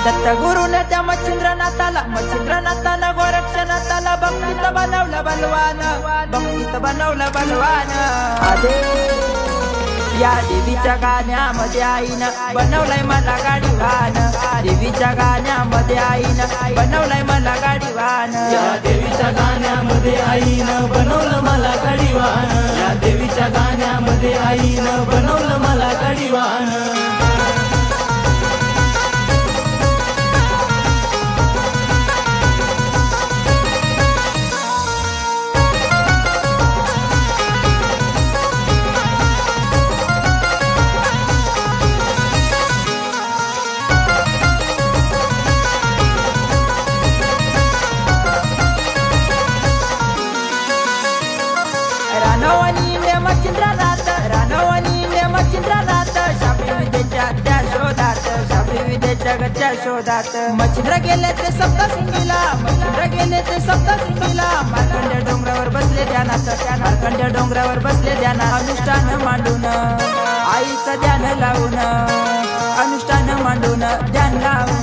दत्त गुरुने त्या मच्छिंद्रनाथाला गोरक्षनाथाला भक्तीत बनवलं बलवान आदे या देवीच्या गाण्यामध्ये आईनं बनवलंय मला गाडीवान देवीच्या गाण्यामध्ये आईनं बनवलंय मला गाडीवान या देवीच्या गाण्यामध्ये आईनं बनवलं मला गाडीवान या देवीच्या गाण्यामध्ये आईनं बनवलं मला गाडीवान रानवणी मच्छिंद्रनाथ शाबी विद्येच्या गच्या शोधात मच्छिंद्र गेले ते सप्तशृंगीला मार्कंड्य डोंगरावर बसले ध्यानात अनुष्ठान मांडून आईचं ध्यान लावून अनुष्ठान मांडून ध्यान लावून